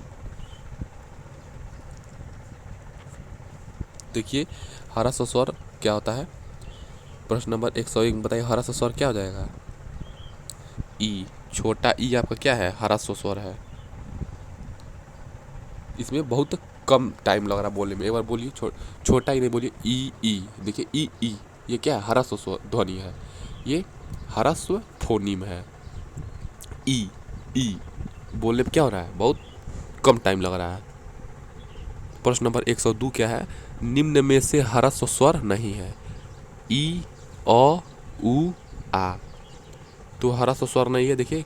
देखिए ह्रस्व स्वर क्या होता है, प्रश्न नंबर 101 बताइए, ह्रस्व स्वर क्या हो जाएगा, ई। छोटा ई आपका क्या है, ह्रस्व स्वर है। इसमें बहुत कम टाइम लग रहा है बोलने में, एक बार बोलिए, छोटा ही नहीं बोलिए, ई। देखिए ई, ये क्या है, ह्रस्व स्वर ध्वनि है, ये ह्रस्व फोनीम है। ई बोलने में क्या हो रहा है, बहुत कम टाइम लग रहा है। प्रश्न नंबर 102 क्या है, निम्न में से ह्रस्व स्वर नहीं है। ई, अ, उ, आ। तो ह्रस्व स्वर नहीं है। देखिए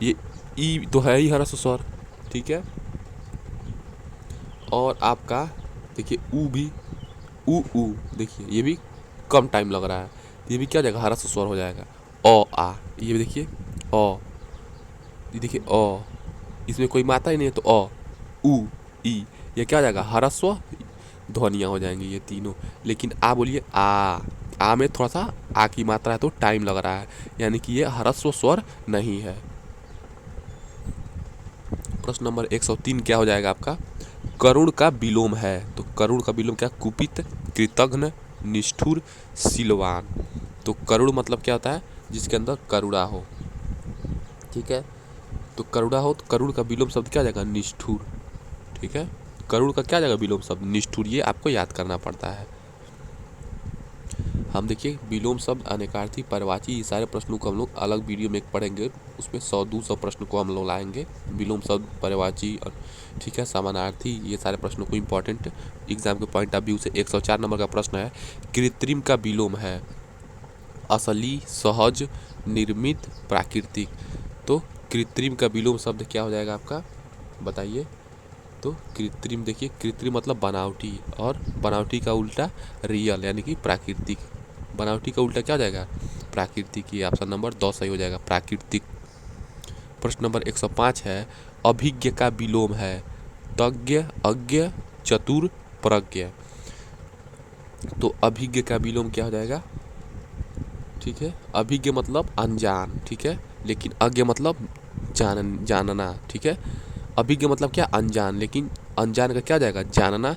ये ई तो है ही ह्रस्व स्वर, ठीक है। और आपका देखिए उ भी, उ देखिए ये भी कम टाइम लग रहा है, ये भी क्या हो जाएगा, ह्रस्व स्वर हो जाएगा। अ, आ, ये भी देखिए अ, ये देखिए अ, इसमें कोई मात्रा ही नहीं है तो अ, उ, ई, ये क्या हो जाएगा, ह्रस्व ध्वनियाँ हो जाएंगी ये तीनों। लेकिन आ बोलिए आ में थोड़ा सा आ की मात्रा है तो टाइम लग रहा है, यानी कि ये ह्रस्व स्वर नहीं है। प्रश्न नंबर 103 क्या हो जाएगा आपका, करुण का विलोम है। तो करुण का विलोम क्या, कुपित, कृतघ्न, निष्ठुर, सिलवान। तो करुण मतलब क्या होता है, जिसके अंदर करुणा हो, ठीक है। तो करुणा हो तो करुण का विलोम शब्द क्या हो जाएगा, निष्ठुर, ठीक है। करुण का क्या जाएगा विलोम शब्द, निष्ठुर। ये आपको याद करना पड़ता है। हम देखिए विलोम शब्द, अनेकार्थी, पर्यायवाची, ये सारे प्रश्नों को हम लोग अलग वीडियो में पढ़ेंगे। उसमें 100-200 प्रश्न को हम लोग लाएंगे, विलोम शब्द, पर्यायवाची और ठीक है समानार्थी, ये सारे प्रश्नों को इम्पोर्टेंट एग्जाम के पॉइंट ऑफ व्यू से। 104 नंबर का प्रश्न है, कृत्रिम का विलोम है असली, सहज, निर्मित, प्राकृतिक। तो कृत्रिम का विलोम शब्द क्या हो जाएगा आपका, बताइए। तो कृत्रिम, देखिए कृत्रिम मतलब बनावटी, और बनावटी का उल्टा रियल यानी कि प्राकृतिक। बनावटी का उल्टा क्या हो जाएगा, प्राकृतिक। ये ऑप्शन नंबर 2 सही हो जाएगा, प्राकृतिक। प्रश्न नंबर 105 है, अभिज्ञ का विलोम है तज्ञ, अज्ञ, चतुर, प्रज्ञ। तो अभिज्ञ का विलोम क्या हो जाएगा, ठीक है। अभिज्ञ मतलब अनजान, ठीक है, लेकिन अज्ञ मतलब जानना, ठीक है। अभिज्ञ मतलब क्या, अनजान, लेकिन अनजान का क्या जाएगा, जानना,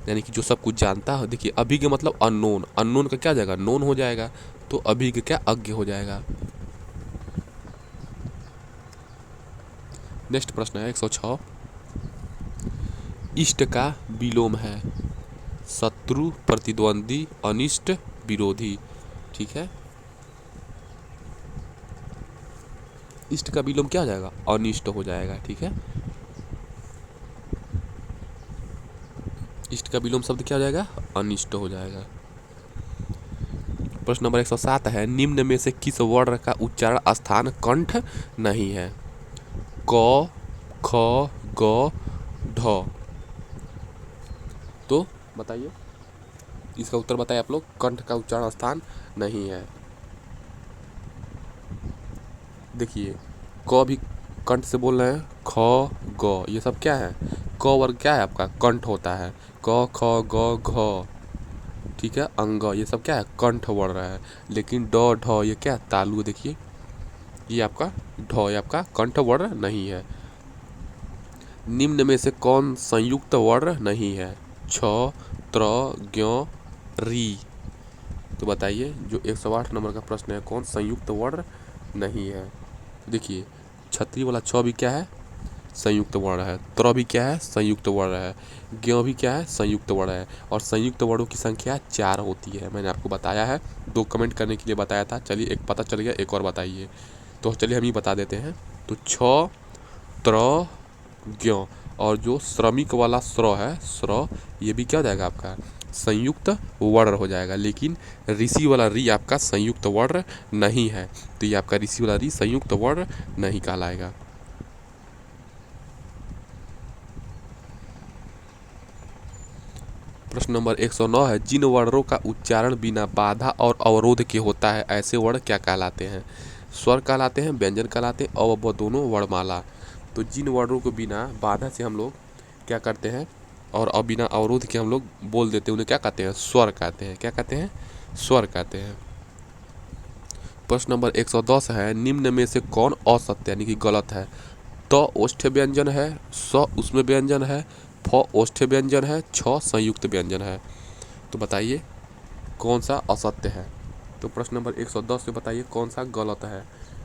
यानी कि जो सब कुछ जानता है। देखिए अभिज्ञ मतलब अननोन, अननोन का क्या जाएगा, नोन हो जाएगा। तो अभिज्ञ क्या, अज्ञ हो जाएगा। नेक्स्ट प्रश्न है 106, इष्ट का विलोम है शत्रु, प्रतिद्वंदी, अनिष्ट, विरोधी, ठीक है। इष्ट का विलोम क्या हो जाएगा, अनिष्ट हो जाएगा, ठीक है। इष्ट का विलोम शब्द क्या हो जाएगा, अनिष्ट हो जाएगा। प्रश्न नंबर 107 है, निम्न में से किस वर्ण का उच्चारण स्थान कंठ नहीं है, क, ख, ग, ढ। तो बताइए, इसका उत्तर बताइए आप लोग। कंठ का उच्चारण स्थान नहीं है। देखिए क भी कंठ से बोल रहे हैं, ख, ग, ये सब क्या है, क वर्ग क्या है आपका, कंठ होता है। क, ख, ग, घ, ठीक है, अंग, ये सब क्या है, कंठ वर्ण है। लेकिन ड, ढ, ये क्या है, तालु। देखिए ये आपका ढ, ये आपका कंठ वर्ण नहीं है। निम्न में से कौन संयुक्त वर्ण नहीं है, छ, त्र, ज्ञ, री। तो बताइए, जो 108 नंबर का प्रश्न है, कौन संयुक्त वर्ण नहीं है। देखिए छतरी वाला छ भी क्या है, संयुक्त वर्ण है। त्र भी क्या है, संयुक्त वर्ण है। ज्ञ भी क्या है, संयुक्त वर्ण है। और संयुक्त वर्णों की संख्या 4 होती है, मैंने आपको बताया है, 2 कमेंट करने के लिए बताया था। चलिए एक पता चल गया, एक और बताइए। तो चलिए हम ही बता देते हैं। तो छ, त्र, ज्ञ, और जो श्रमिक वाला स्र है, स्र, ये भी क्या हो जाएगा आपका, संयुक्त वर्ण हो जाएगा। लेकिन ऋषि वाला री आपका संयुक्त वर्ण नहीं है, तो ये आपका ऋषि वाला री संयुक्त वर्ण नहीं कहलाएगा। प्रश्न नंबर 109 है, जिन वर्णों का उच्चारण बिना बाधा और अवरोध के होता है ऐसे वर्ण क्या कहलाते हैं, स्वर कहलाते हैं, व्यंजन कहलाते हैं, और वह दोनों वर्णमाला। तो जिन वर्णों को बिना बाधा से हम लोग क्या करते हैं और बिना अवरोध के हम लोग बोल देते हैं, उन्हें क्या कहते हैं, स्वर कहते हैं। क्या कहते हैं, स्वर कहते हैं। प्रश्न नंबर 110 है, निम्न में से कौन असत्य यानी कि गलत है, त ओष्ठ्य व्यंजन है, स उसमें व्यंजन है, फ ओष्ठ्य व्यंजन है, छ संयुक्त व्यंजन है। तो बताइए कौन सा असत्य है। तो प्रश्न नंबर 110 से बताइए कौन सा गलत है।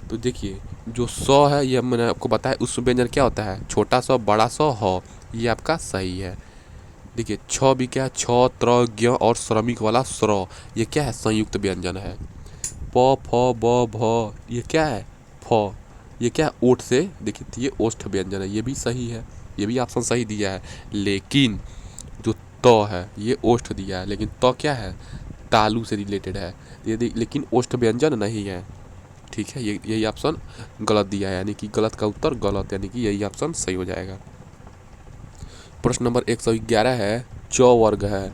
तो देखिए जो स है, ये मैंने आपको बताया, उस व्यंजन क्या होता है, छोटा स, बड़ा स, ह, ये आपका सही है। देखिए छ भी क्या है, छ, त्र, ज्ञ और श्रमिक वाला स्र, ये क्या है, संयुक्त व्यंजन है। प, फ, ब, भ, ये क्या है, फ, ये क्या है, ओठ से, देखिए ये ओष्ठ व्यंजन है, ये भी सही है, ये भी ऑप्शन सही दिया है। लेकिन जो तो है, ये ओष्ठ दिया है, लेकिन तो क्या है, तालु से रिलेटेड है, ये लेकिन ओष्ठ व्यंजन नहीं है। ठीक है, ये यही ऑप्शन गलत दिया है, यानी कि गलत का उत्तर गलत, यानी कि यही ऑप्शन सही हो जाएगा। प्रश्न नंबर 111 है, च वर्ग है,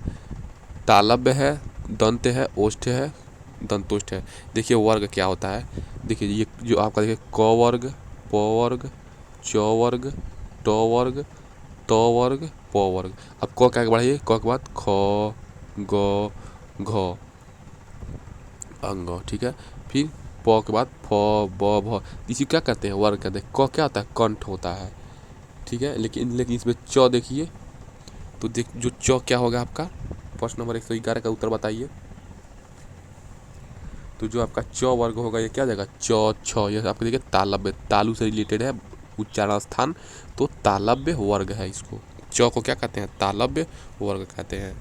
तालव्य है, दंत है, ओष्ठ है, दंतोष्ठ है। देखिए वर्ग क्या होता है, देखिए ये जो आपका देखिए क वर्ग, प वर्ग, च वर्ग, ट वर्ग, त वर्ग, प वर्ग। अब क क्या बढ़ाइए, क के बाद ख, ग, घ, अंग। ठीक है, फिर प के बाद फ, ब, भ, इसी क्या कहते हैं, वर्ग कहते हैं। क क्या होता है, कंठ होता है। ठीक है, लेकिन इसमें च देखिए, तो देख जो च क्या होगा आपका, प्रश्न नंबर 111 का उत्तर बताइए। तो जो आपका च वर्ग होगा ये क्या हो जाएगा, च छ, ये आपको देखिए तालव्य, तालु से रिलेटेड है, उच्चारण स्थान, तो तालव्य वर्ग है। इसको च को क्या कहते हैं, तालव्य वर्ग कहते हैं।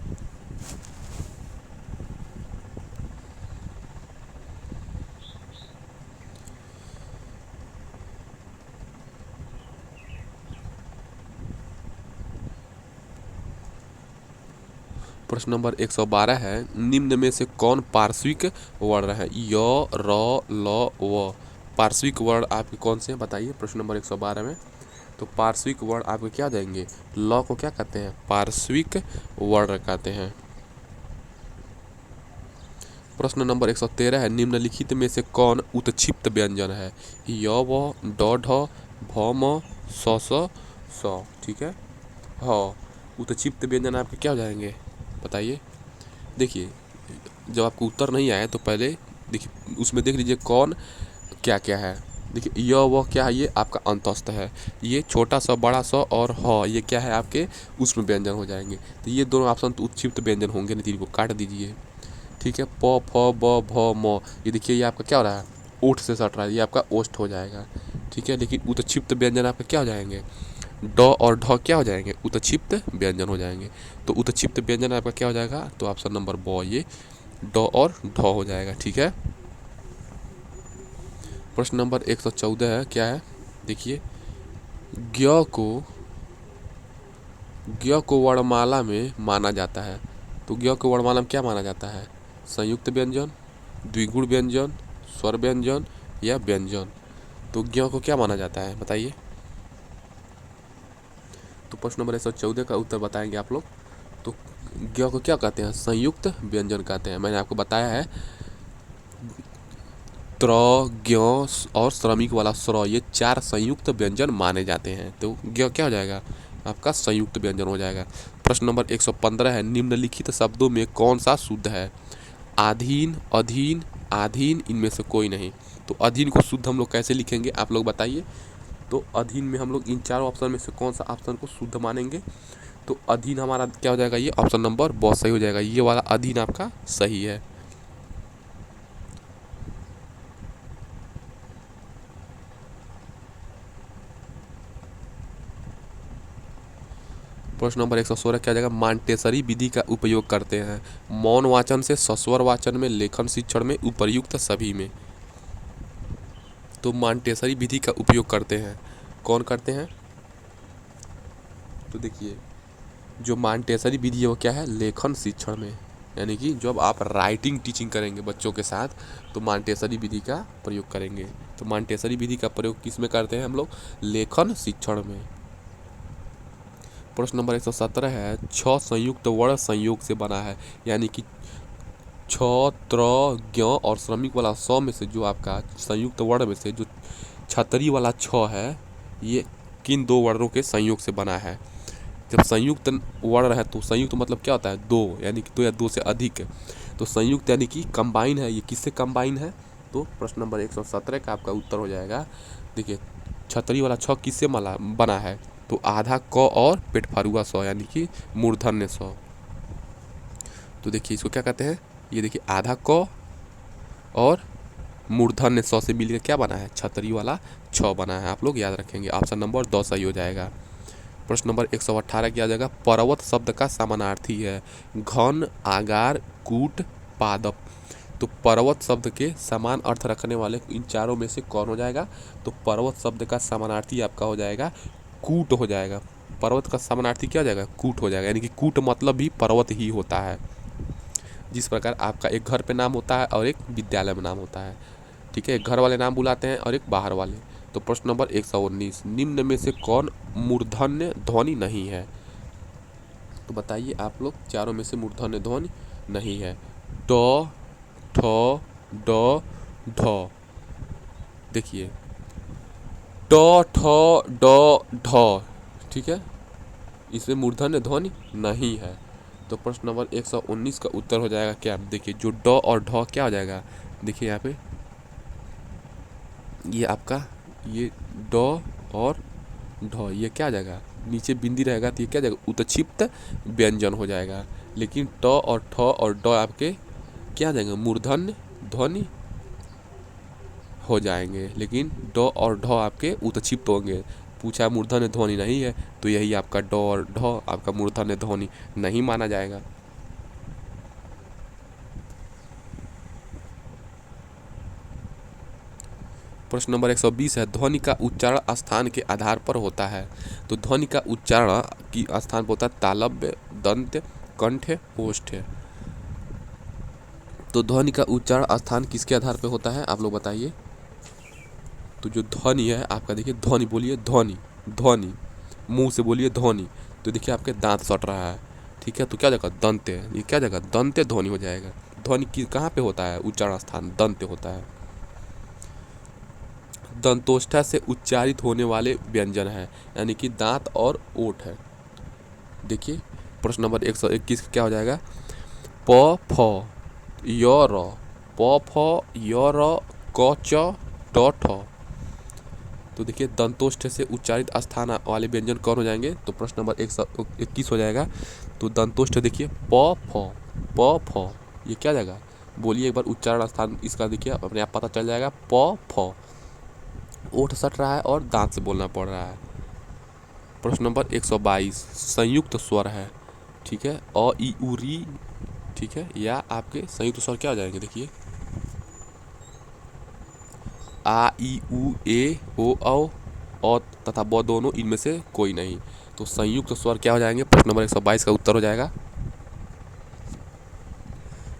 प्रश्न नंबर 112 है, निम्न में से कौन पार्श्विक वर्ण है, य, र, ल, व। पार्श्विक वर्ण आपके कौन से हैं बताइए, प्रश्न नंबर 112 में। तो पार्श्विक वर्ण आपके क्या जाएंगे, ल को क्या कहते हैं, पार्श्विक वर्ण कहते हैं। प्रश्न नंबर 113 है, निम्नलिखित में से कौन उत्क्षिप्त व्यंजन है, य, व, ड, ढ, भ, म, स। ठीक है, हाँ, उत्क्षिप्त व्यंजन आपके क्या हो जाएंगे बताइए। देखिए जब आपको उत्तर नहीं आए तो पहले देखिए उसमें देख लीजिए कौन क्या क्या है। देखिए य व क्या है, ये आपका अंतस्थ है, ये छोटा सा बड़ा सा, और ह ये क्या है आपके उसमें व्यंजन हो जाएंगे। तो ये दोनों ऑप्शन तो उत्क्षिप्त व्यंजन होंगे, नहीं को काट दीजिए। ठीक है, प, फ, ब, भ, म, ये देखिए ये आपका क्या हो रहा है, ओठ से सट रहा है, ये आपका ओष्ठ हो जाएगा। ठीक है, लेकिन उत्क्षिप्त व्यंजन आपका क्या हो जाएंगे, ड और ढ क्या हो जाएंगे, उत्क्षिप्त व्यंजन हो जाएंगे। तो उत्क्षिप्त व्यंजन आपका क्या हो जाएगा, तो ऑप्शन नंबर ब, ये ड और ढ हो जाएगा। ठीक है, प्रश्न नंबर 114 है, क्या है देखिए, ज्ञ को वर्णमाला में माना जाता है। तो ज्ञ को वर्णमाला में क्या माना जाता है, संयुक्त व्यंजन, द्विगुण व्यंजन, स्वर व्यंजन या व्यंजन। तो ज्ञ को क्या माना जाता है बताइए। तो प्रश्न नंबर 114 का उत्तर बताएंगे आप लोग। तो ज्ञ को क्या कहते हैं, संयुक्त व्यंजन कहते हैं। मैंने आपको बताया है त्र, ज्ञ और श्रमिक वाला स्र, ये 4 संयुक्त व्यंजन माने जाते हैं। तो ज्ञ क्या हो जाएगा आपका संयुक्त व्यंजन हो जाएगा। प्रश्न नंबर 115 है, निम्नलिखित शब्दों में कौन सा शुद्ध है, आधीन, अधीन, आधीन, इनमें से कोई नहीं। तो अधीन को शुद्ध हम लोग कैसे लिखेंगे आप लोग बताइए। तो अधीन में हम लोग इन चारों ऑप्शन में से कौन सा ऑप्शन को शुद्ध मानेंगे। तो अधीन हमारा क्या हो जाएगा, ये ऑप्शन नंबर बहुत सही हो जाएगा, ये वाला अधीन आपका सही है। प्रश्न नंबर 116 क्या जाएगा, मांटेसरी विधि का उपयोग करते हैं मौन वाचन से सस्वर वाचन में, लेखन शिक्षण में, उपर्युक्त सभी में। तो मांटेसरी विधि का उपयोग करते हैं, कौन करते हैं। तो देखिए जो मांटेसरी विधि है वो क्या है, लेखन शिक्षण में, यानी कि जब आप राइटिंग टीचिंग करेंगे बच्चों के साथ तो मांटेसरी विधि का प्रयोग करेंगे। तो मांटेसरी विधि का प्रयोग किस में करते हैं हम लोग, लेखन शिक्षण में। प्रश्न नंबर 117 है, 6 संयुक्त वर्ण संयोग से बना है, यानी कि छ, त्र, ज्ञ और श्रमिक वाला स में से जो आपका संयुक्त वर्ण में से जो छतरी वाला छ है, ये किन दो वर्णों के संयोग से बना है। जब संयुक्त वर्ण है तो संयुक्त मतलब क्या होता है, दो, यानी कि दो या दो से अधिक। तो संयुक्त यानी कि कंबाइन है, ये किससे कंबाइन है। तो प्रश्न नंबर 117 का आपका उत्तर हो जाएगा। देखिए छतरी वाला छ किससे बना है, तो आधा क और पेट फरुआ स, यानी कि मूर्धन्य स। तो देखिए इसको क्या कहते हैं, ये देखिए आधा क और मूर्धन्य स से मिलकर क्या बना है, छतरी वाला छ बना है। आप लोग याद रखेंगे, ऑप्शन नंबर 2 सही हो जाएगा। प्रश्न नंबर 118 किया जाएगा, पर्वत शब्द का समानार्थी है घन, आगार, कूट, पादप। तो पर्वत शब्द के समान अर्थ रखने वाले इन चारों में से कौन हो जाएगा। तो पर्वत शब्द का समानार्थी आपका हो जाएगा कूट हो जाएगा। पर्वत का समानार्थी क्या हो जाएगा, कूट हो जाएगा, यानी कि कूट मतलब भी पर्वत ही होता है। जिस प्रकार आपका एक घर पे नाम होता है और एक विद्यालय में नाम होता है, ठीक है, एक घर वाले नाम बुलाते हैं और एक बाहर वाले। तो प्रश्न नंबर 119, निम्न में से कौन मूर्धन्य ध्वनि नहीं है? तो बताइए आप लोग, चारों में से मूर्धन्य ध्वनि नहीं है। ड, ठ, ड, ढ। देखिए ट, ठ, ड, ढ, ठीक है, इसमें मूर्धन्य ध्वनि नहीं है। तो प्रश्न नंबर 119 का उत्तर हो जाएगा क्या? देखिए जो ड और ढ क्या हो जाएगा, देखिए यहाँ पे ये आपका ये ड और ढ ये क्या आ जाएगा, नीचे बिंदी रहेगा तो ये क्या जाएगा, उत्क्षिप्त व्यंजन हो जाएगा। लेकिन ट और ठ और ड आपके क्या आ जाएंगे, मूर्धन्य ध्वनि हो जाएंगे, लेकिन ड और ढ आपके उत्क्षिप्त होंगे। पूछा मूर्धन्य ध्वनि नहीं है, तो यही आपका ड और ढ आपका मूर्धन्य ध्वनि नहीं माना जाएगा। प्रश्न नंबर 120 है, ध्वनि का उच्चारण स्थान के आधार पर होता है। तो ध्वनि का उच्चारण की स्थान पर होता है तालव्य, दंत, कंठ, ओष्ठ। तो ध्वनि का उच्चारण स्थान किसके आधार पर होता है, आप लोग बताइए। तो जो ध्वनि है आपका, देखिए ध्वनि बोलिए, ध्वनि, ध्वनि, मुंह से बोलिए ध्वनि, तो देखिए आपके दांत सट रहा है, ठीक है, तो क्या जगह दंत है, ये क्या जगह दंत ध्वनि हो जाएगा। ध्वनि की कहाँ पे होता है, उच्चारण स्थान दंत होता है। दंतोष्ठा से उच्चारित होने वाले व्यंजन है, यानी कि दांत और ओठ है। देखिए प्रश्न नंबर 121 क्या हो जाएगा, प फ य र, प फ य र, क च ट ठ। तो देखिए दंतोष्ठ से उच्चारित स्थान वाले व्यंजन कौन हो जाएंगे, तो प्रश्न नंबर 121 हो जाएगा। तो दंतोष्ठ देखिए प फ ये क्या जाएगा, बोलिए एक बार उच्चारण स्थान इसका, देखिए अपने आप पता चल जाएगा। प फ ओठ सट रहा है और दांत से बोलना पड़ रहा है। प्रश्न नंबर 122 संयुक्त स्वर है, ठीक है, अ ई उ री, ठीक है, या आपके संयुक्त स्वर क्या हो जाएंगे, देखिए आ ई उ ए ओ औ तथा ब दोनों, इनमें से कोई नहीं। तो संयुक्त स्वर क्या हो जाएंगे, प्रश्न नंबर 122 का उत्तर हो जाएगा।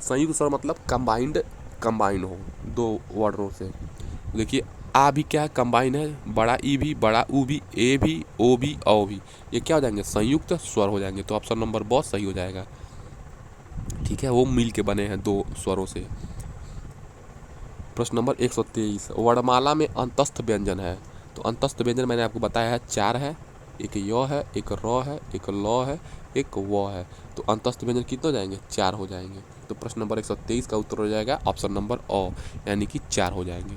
संयुक्त स्वर मतलब कंबाइंड हो दो वर्णों से। देखिए आ भी क्या है, कंबाइन है, बड़ा ई भी, बड़ा ऊ भी, ए भी, ओ भी, औ भी, ये क्या हो जाएंगे, संयुक्त स्वर हो जाएंगे। तो ऑप्शन नंबर बहुत सही हो जाएगा, ठीक है, वो मिल के बने हैं दो स्वरों से। प्रश्न नंबर 123 वर्णमाला में अंतस्थ व्यंजन है। तो अंतस्थ व्यंजन मैंने आपको बताया है 4 है, एक य है, एक र है, एक ल है, एक व है। तो अंतस्थ व्यंजन कितने हो जाएंगे, 4 हो जाएंगे। तो प्रश्न नंबर 123 का उत्तर हो जाएगा ऑप्शन नंबर अ, यानी कि 4 हो जाएंगे।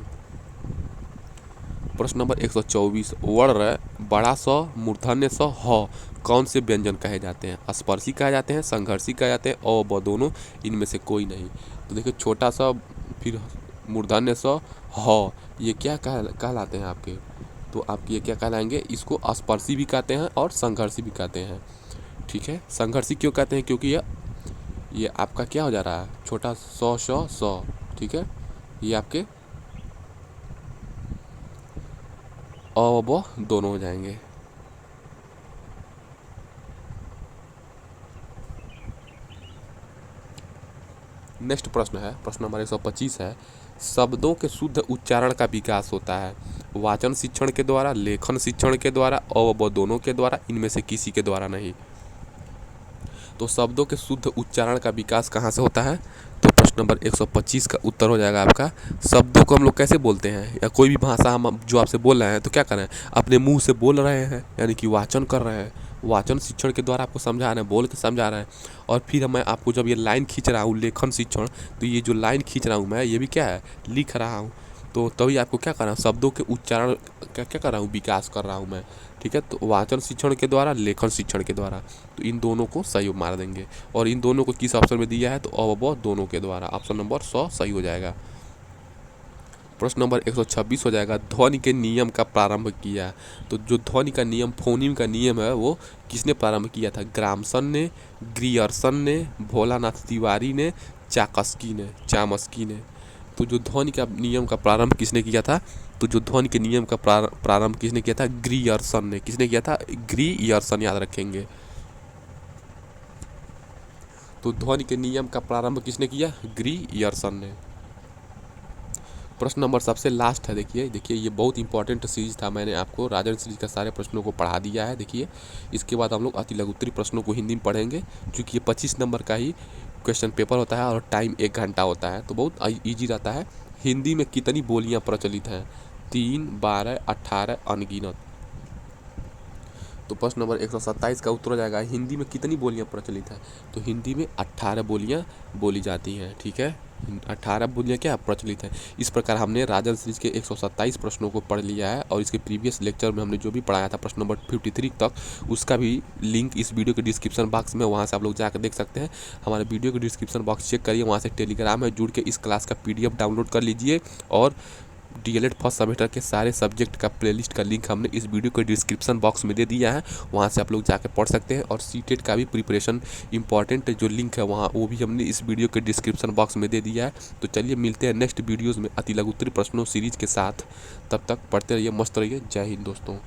प्रश्न नंबर 124 वर्ण बड़ा स मूर्धन्य स ह कौन से व्यंजन कहे जाते हैं, स्पर्शी कहे जाते हैं, संघर्षी कहे जाते हैं, अ ब दोनों, इनमें से कोई नहीं। तो देखिए छोटा सा फिर मूर्धन्य स ह ये क्या कहलाते हैं आपके, तो आप ये क्या कहलाएंगे, इसको स्पर्शी भी कहते हैं और संघर्षी भी कहते हैं, ठीक है। संघर्षी क्यों कहते हैं, क्योंकि ये आपका क्या हो जा रहा है, छोटा स, ठीक है, ये आपके अ ब दोनों हो जाएंगे। नेक्स्ट प्रश्न है, प्रश्न नंबर 125 है, शब्दों के शुद्ध उच्चारण का विकास होता है वाचन शिक्षण के द्वारा, लेखन शिक्षण के द्वारा, अ ब दोनों के द्वारा, इनमें से किसी के द्वारा नहीं। तो शब्दों के शुद्ध उच्चारण का विकास कहाँ से होता है, तो प्रश्न नंबर 125 का उत्तर हो जाएगा आपका, शब्दों को हम लोग कैसे बोलते हैं, या कोई भी भाषा हम जो आपसे बोल रहे हैं तो क्या कर रहे हैं, अपने मुंह से बोल रहे हैं, यानी कि वाचन कर रहे हैं, वाचन शिक्षण के द्वारा आपको समझा रहे हैं, बोल के समझा रहे हैं। और फिर मैं आपको जब ये लाइन खींच रहा हूँ लेखन शिक्षण, तो ये जो लाइन खींच रहा हूँ मैं, ये भी क्या है, लिख रहा हूँ। तो तभी आपको क्या कर रहा हूँ, शब्दों के उच्चारण क्या क्या कर रहा हूँ, विकास कर रहा हूँ मैं, ठीक है। तो वाचन शिक्षण के द्वारा, लेखन शिक्षण के द्वारा, तो इन दोनों को सही मार देंगे। और इन दोनों को किस ऑप्शन में दिया है, तो अ ब दोनों के द्वारा, ऑप्शन नंबर 100 सही हो जाएगा। प्रश्न नंबर 126 हो जाएगा, ध्वनि के नियम का प्रारंभ किया। तो जो ध्वनि का नियम, फोनीम का नियम है, वो किसने प्रारंभ किया था, ग्रामसन ने, ग्रियर्सन ने, भोलानाथ तिवारी ने, चामस्की ने। तो जो ध्वनि का नियम का प्रारंभ किसने किया था, तो जो ध्वनि के नियम का प्रारंभ किसने किया था? ग्रियर्सन ने। किसने किया था? ग्रियर्सन, याद रखेंगे। तो ध्वनि के नियम का प्रारंभ किसने किया? ग्रियर्सन ने। प्रश्न नंबर सबसे लास्ट है, देखिए ये बहुत इंपॉर्टेंट सीरीज था। मैंने आपको राजन सीरीज का सारे प्रश्नों को पढ़ा दिया है। देखिए इसके बाद हम लोग अति लघु उत्तरीय प्रश्नों को हिंदी में पढ़ेंगे, क्योंकि ये 25 नंबर का ही क्वेश्चन पेपर होता है और टाइम 1 घंटा होता है, तो बहुत ईजी रहता है। हिंदी में कितनी बोलियाँ प्रचलित हैं? 3, 12, 18, अनगिनत। तो प्रश्न नंबर 127 का उत्तर हो जाएगा, हिंदी में कितनी बोलियां प्रचलित हैं? तो हिंदी में 18 बोलियां बोली जाती हैं। ठीक है, 18 बोलियां क्या प्रचलित हैं। इस प्रकार हमने राजन सीरीज के 127 प्रश्नों को पढ़ लिया है, और इसके प्रीवियस लेक्चर में हमने जो भी पढ़ाया था प्रश्न नंबर 53 तक, उसका भी लिंक इस वीडियो के डिस्क्रिप्शन बॉक्स में, वहाँ से आप लोग जाकर देख सकते हैं। हमारे वीडियो के डिस्क्रिप्शन बॉक्स चेक करिए, वहाँ से टेलीग्राम है, जुड़ के इस क्लास का PDF डाउनलोड कर लीजिए। और DLED फर्स्ट सेमेस्टर के सारे सब्जेक्ट का प्लेलिस्ट का लिंक हमने इस वीडियो के डिस्क्रिप्शन बॉक्स में दे दिया है, वहाँ से आप लोग जाकर पढ़ सकते हैं। और सीटेट का भी प्रिपरेशन इंपॉर्टेंट जो लिंक है वहाँ, वो भी हमने इस वीडियो के डिस्क्रिप्शन बॉक्स में दे दिया है। तो चलिए मिलते हैं नेक्स्ट वीडियोज़ में अति लघु उत्तरीय प्रश्नों सीरीज के साथ। तब तक पढ़ते रहिए, मस्त रहिए। जय हिंद दोस्तों।